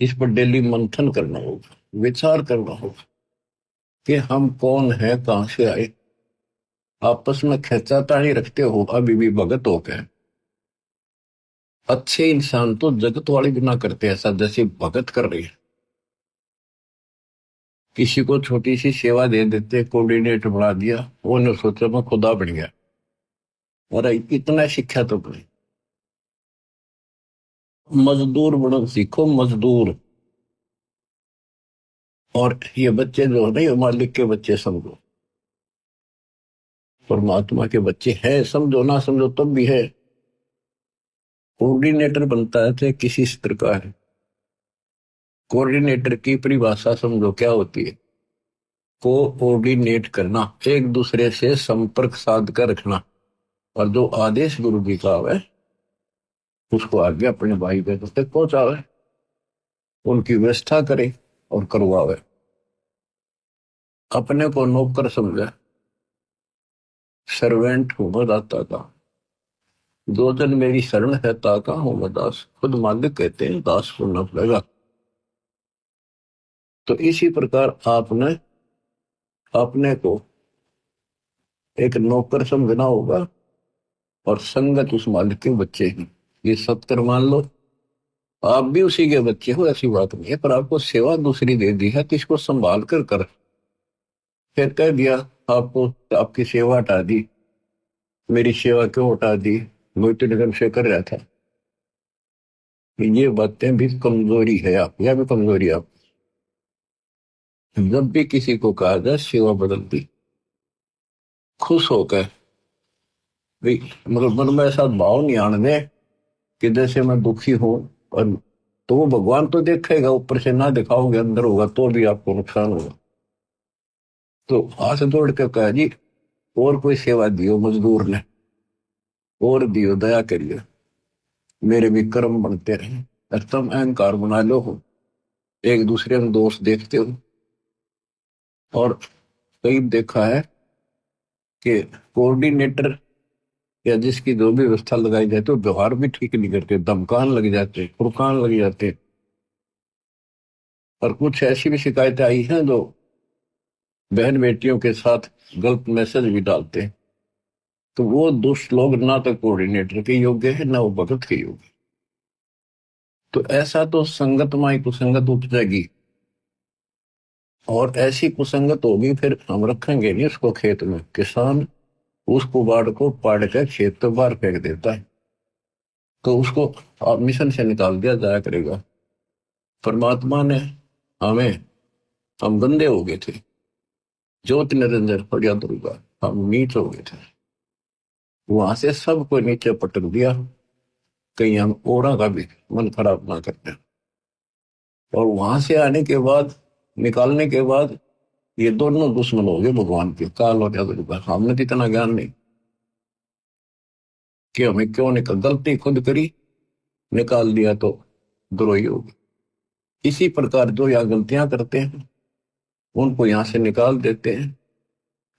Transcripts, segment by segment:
इस पर डेली मंथन करना होगा, विचार करना होगा कि हम कौन है, कहां से आए। आपस में खींचातानी रखते हो अभी भी भगत हो गए। अच्छे इंसान तो जगत वाले भी ना करते ऐसा जैसे भगत कर रहे हैं। किसी को छोटी सी सेवा दे देते, कोऑर्डिनेटर बना दिया, वो ने सोचा मैं खुदा बन गया। और इतना शिक्षा तो बने। मजदूर बनो सीखो, मजदूर। और ये बच्चे जो है ना, ये मालिक के बच्चे समझो, परमात्मा के बच्चे हैं, समझो ना समझो तब भी है। कोऑर्डिनेटर बनता है तो किसी स्तर का है। कोऑर्डिनेटर की परिभाषा समझो क्या होती है। कोऑर्डिनेट करना, एक दूसरे से संपर्क साध कर रखना। और जो आदेश गुरु जी का है उसको आगे अपने भाई बहनों तक पहुंचावे, उनकी व्यवस्था करे और करवावे। अपने को नौकर समझे, सर्वेंट हूं मैं दाता का। दो जन मेरी शरण है ताका हूं मैं दास, खुद मालिक कहते हैं दास को न लगा। तो इसी प्रकार आपने अपने को एक नौकर समझना होगा और संगत उस मालिक के बच्चे हैं। ये सत्कर मान लो, आप भी उसी के बच्चे हो, ऐसी बात नहीं है, पर आपको सेवा दूसरी दे दी है तो इसको संभाल कर फिर कह दिया आपको, आपकी सेवा हटा दी। मेरी सेवा क्यों हटा दी, मैं इतने दिन से कर रहा था। ये बातें भी कमजोरी है आप, यह भी कमजोरी है आप। जब भी किसी को कहा जाए सेवा बदल दी, खुश होकर भाई, मतलब मन में ऐसा भाव नहीं आने दे कि जैसे मैं दुखी हूं। और तो वो भगवान तो देखेगा, ऊपर से ना दिखाओगे अंदर होगा तो भी आपको नुकसान होगा। तो हाथ जोड़ के कहा जी, और कोई सेवा दियो मजदूर ने, और दियो, दया करियो, मेरे भी कर्म बनते रहे। और तुम अहंकार बना लो हो, एक दूसरे में दोष देखते हो। और कई देखा है कि कोऑर्डिनेटर या जिसकी जो भी व्यवस्था लगाई जाती है वो व्यवहार भी ठीक नहीं करते, धमकान लग जाते, फुड़कान लग जाते। और कुछ ऐसी भी शिकायतें आई हैं जो बहन बेटियों के साथ गलत मैसेज भी डालते हैं। तो वो दुष्ट लोग ना तो कोऑर्डिनेटर के योग्य है ना वो भगत के योग्य। तो ऐसा तो संगत माई कुसंगत उपजेगी। और ऐसी कुसंगत होगी फिर हम रखेंगे नहीं उसको खेत में। किसान उस कुबाड़ को पाड़ कर खेत तो बाहर फेंक देता है, तो उसको आप मिशन से निकाल दिया जाया करेगा। परमात्मा ने हमें, हम गंदे हो गए थे, ज्योति निरंजन फरिया दुर्गा, हम नीच हो गए थे, वहां से सबको नीचे पटक दिया। कहीं हम औरा का भी मन खराब ना करते। और वहां से आने के बाद, निकालने के बाद, ये दोनों दुश्मन हो गए भगवान के, काल और दुर्गा। हमने तो इतना ज्ञान नहीं कि हमें क्यों निकल, गलती खुद करी, निकाल दिया तो द्रोही हो गए। इसी प्रकार जो यहाँ गलतियां करते हैं उनको यहाँ से निकाल देते हैं,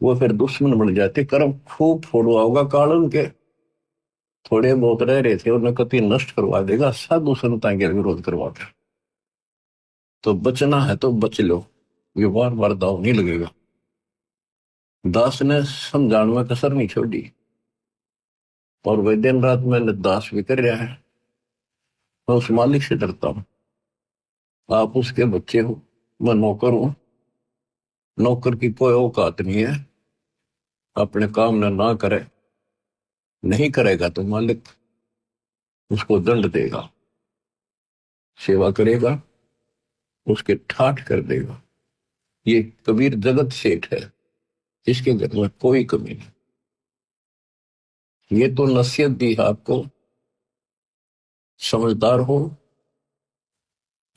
वो फिर दुश्मन बन जाते। कर्म खूब फोड़वा होगा काल उनके, थोड़े बहुत रह रहे थे उन्हें कति नष्ट करवा देगा, साधु संतां के विरोध करवा कर। तो बचना है तो बच लो, ये बार बार दाव नहीं लगेगा। दास ने समझाने में कसर नहीं छोड़ी, और वह दिन रात मैंने दास भी कर रहा है। मैं उस मालिक से डरता हूँ, आप उसके बच्चे हो, मैं नौकर हूं। नौकर की कोई औकात नहीं है, अपने काम ना करे, नहीं करेगा तो मालिक उसको दंड देगा। सेवा करेगा उसके ठाठ कर देगा। ये कबीर जगत सेठ है, इसके घर में कोई कमी नहीं। ये तो नसीहत दी है आपको, समझदार हो,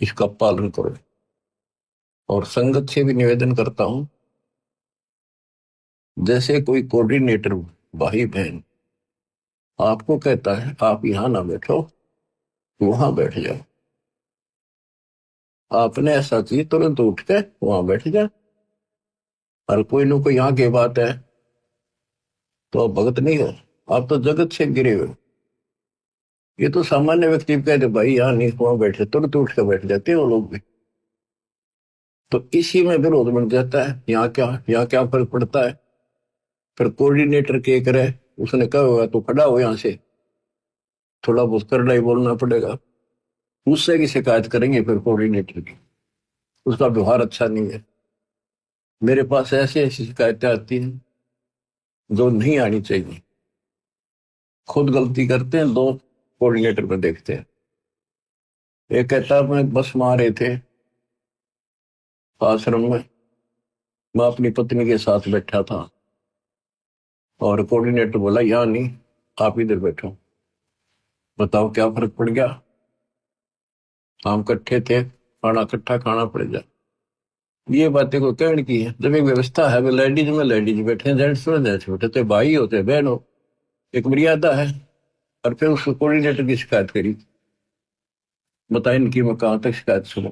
इसका पालन करो। और संगत से भी निवेदन करता हूं, जैसे कोई कोऑर्डिनेटर भाई बहन आपको कहता है आप यहां ना बैठो, वहां बैठ जाओ, आपने ऐसा चाहिए तुरंत उठ के वहां बैठ जाए। और कोई ना कोई यहाँ की बात है तो आप भगत नहीं हो, आप तो जगत से गिरे हुए हो। ये तो सामान्य व्यक्ति भी कहते भाई यहाँ नहीं, वहां बैठे तुरंत उठ के बैठ जाते हैं वो लोग भी। तो इसी में विरोध बन जाता है। यहाँ क्या फर्क पड़ता है। फिर कोऑर्डिनेटर के करे, उसने कहा होगा तो खड़ा हो यहाँ से, थोड़ा बहुत करड़ा ही बोलना पड़ेगा। उससे की शिकायत करेंगे फिर कोऑर्डिनेटर की, उसका व्यवहार अच्छा नहीं है। मेरे पास ऐसी ऐसी शिकायतें आती हैं जो नहीं आनी चाहिए। खुद गलती करते हैं, दो कोऑर्डिनेटर में देखते हैं। एक कहता मैं बस में आ रहे थे आश्रम में, मैं अपनी पत्नी के साथ बैठा था और कोऑर्डिनेटर बोला यहाँ नहीं, आप इधर बैठो। बताओ क्या फर्क पड़ गया। हम इकट्ठे थे, खाना इकट्ठा खाना पड़ जाए। ये बातें को कहने की है। जब एक व्यवस्था है, वो लेडीज में लेडीज बैठे, जेंट्स में जेंट्स बैठे, तो भाई होते बहन हो, एक मर्यादा है। और फिर उस कोऑर्डिनेटर की शिकायत करी। बताए इनकी मैं कहां तक शिकायत सुनूं।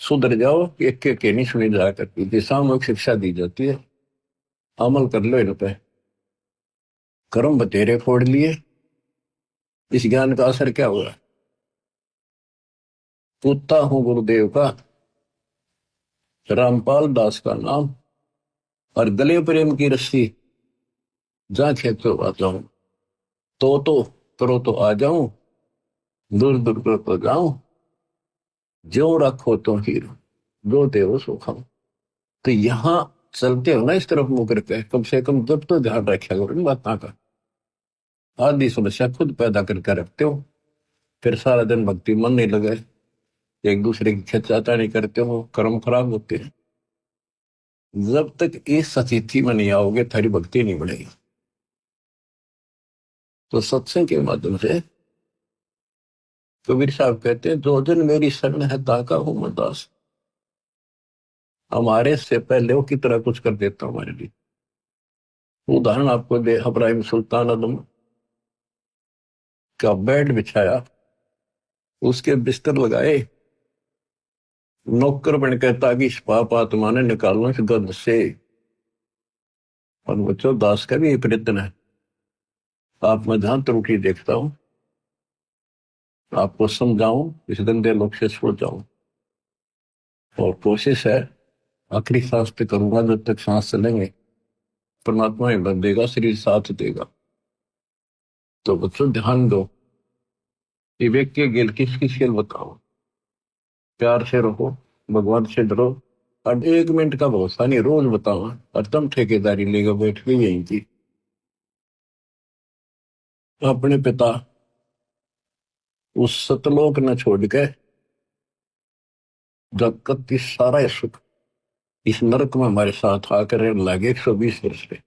सुधर जाओ, एक के नहीं सुनी जा करती, सामूहिक शिक्षा दी जाती है, अमल कर लो इन पे। कर्म बतेरे फोड़ लिए, इस ज्ञान का असर क्या हुआ। पूछता हूं गुरुदेव का, रामपाल दास का नाम, और गले प्रेम की रस्सी, जहां खेतो आ जाऊं, तो करो तो आ जाऊं, दूर दूर करो तो जाऊं, जो रखो तो हीरो, जो देव सो खाऊं। तो यहाँ चलते हो ना इस तरफ मुंह करके, कम से कम जब तो ध्यान रखा करो इन बातों का। आदि समस्या खुद पैदा करके रखते हो, फिर सारा दिन भक्ति मन नहीं लगे, एक दूसरे की खिंचाता नहीं करते हो, कर्म खराब होते हैं। जब तक इस स्थिति में नहीं आओगे, थारी भक्ति नहीं बढ़ेगी। तो सत्संग के माध्यम से कबीर साहब कहते हैं, जो जन मेरी शरण है ताका हूं मैं दास। हमारे से पहले वो की तरह कुछ कर देता हूं हमारे लिए। उदाहरण आपको दे, इब्राहिम सुल्तान आदम का बेड बिछाया, उसके बिस्तर लगाए, नौकर बन कहता कि इस पाप आत्मा ने निकालना इस गंध से। और बच्चों, दास का भी ये प्रयत्न है। आप मैं जहां त्रुटि देखता हूं, आपको समझाऊं, इस गंदे लोग से छुड़ जाऊं। और कोशिश है, आखिरी सांस पे करूंगा, जब तक सांस चलेंगे परमात्मा हिम्मत देगा, शरीर साथ देगा। तो बच्चों ध्यान दो, विवेक के गेल किसकी खेल बताओ। प्यार से रहो, भगवान से डरो, और 1 मिनट का भरोसा नहीं, रोज बताओ। और तुम ठेकेदारी लेकर बैठ के यहीं की अपने पिता उस सतलोक न छोड़ के, जब तक इस सारा सुख इस नरक में हमारे साथ आकर लगे 120 वर्ष पे,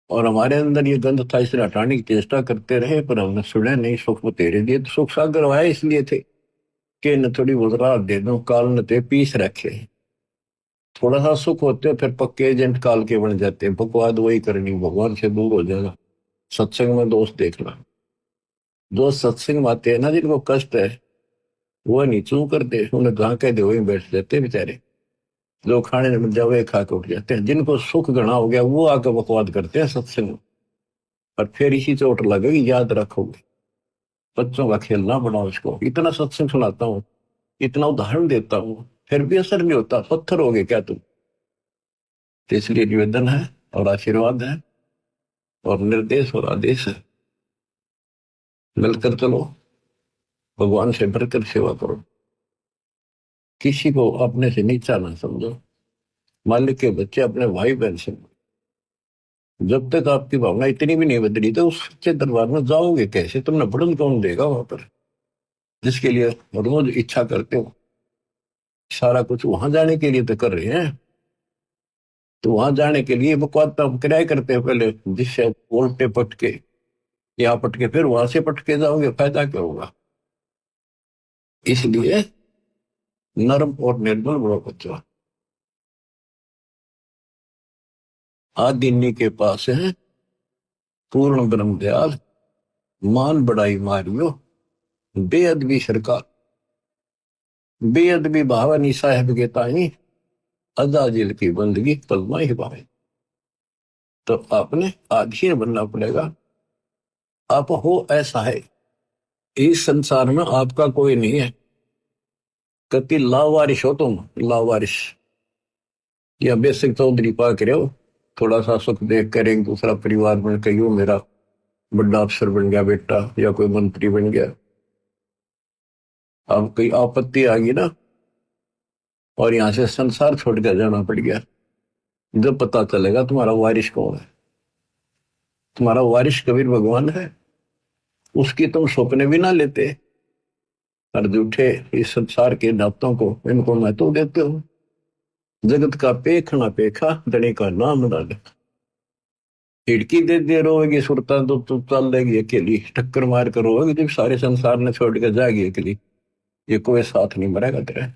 और हमारे अंदर ये गंध था, इसे हटाने की चेष्टा करते रहे, पर हमने सुने नहीं। सुख तेरे दिए, तो सुख सागर आए इसलिए थे कि न थोड़ी बहुत राहत दे दो, काल न ते पीस रखे। थोड़ा सा सुख होते हैं, फिर पक्के एजेंट काल के बन जाते हैं, बकवाद वही करनी, भगवान से दूर हो जाएगा। सत्संग में दोस्त देखना, जो सत्संग में आते हैं ना, जिनको कष्ट है वो नहीं चू करते, उन्हें जहां कह दे वही बैठ जाते बेचारे। जो खाने में मिल जाए वही खा के उठ जाते हैं। जिनको सुख गणा हो गया वो आकर बकवाद करते हैं सत्संग में, और फिर इसी चोट लगेगी, याद रखोगे। बच्चों का खेलना बनाओ इसको। इतना सत्संग सुनाता हूँ, इतना उदाहरण देता हूँ, फिर भी असर नहीं होता, पत्थर हो गए क्या तुम। तो इसलिए निवेदन है और आशीर्वाद है और निर्देश और आदेश है, मिलकर चलो, भगवान से बढ़कर सेवा करो, किसी को अपने से नीचा ना समझो, मालिक के बच्चे अपने भाई बहन से। जब तक आपकी भावना इतनी भी नहीं बदली, तो उस सच्चे दरबार में जाओगे कैसे। तुमने बढ़न कौन देगा वहां पर, जिसके लिए रोज इच्छा करते हो। सारा कुछ वहां जाने के लिए तो कर रहे हैं, तो वहां जाने के लिए बकवाद तो हम किराए करते हैं पहले, जिससे उल्टे पटके यहाँ पटके फिर वहां से पटके जाओगे, फायदा क्या होगा। इसलिए नर्म और निर्मल बड़ो बच्चा, आदिन्नी के पास है पूर्ण ब्रह्म दयाल, मान बढ़ाई मारियो बेअदबी सरकार। बेअदबी भावनी साहेब के ताई, अदा जिल की बंदगी पलमा ही पाए। तो आपने आधीन बनना पड़ेगा, आप हो ऐसा है, इस संसार में आपका कोई नहीं है। कति लावारिश हो तुम, लावारिश। या बेसिक चौधरी पा के रहो, थोड़ा सा सुख देख कर एक दूसरा परिवार बन के यूं मेरा बड़ा अफसर बन गया बेटा, या कोई मंत्री बन गया। अब कोई आपत्ति आ गई ना, और यहां से संसार छोड़ कर जाना पड़ गया, जब पता चलेगा तुम्हारा वारिश कौन है। तुम्हारा वारिश कबीर भगवान है, उसकी तुम सपने भी ना लेते, और झूठे इस संसार के नातों को इनको महत्व देते हो। जगत का पेख ना पेखा, धनी का नाम ना ले। खिड़की दे दे रोएगी सुरता तो चल देगी अकेली, टक्कर मार कर रोएगी जब सारे संसार ने छोड़ कर जाएगी अकेली। ये कोई साथ नहीं मरेगा तेरा।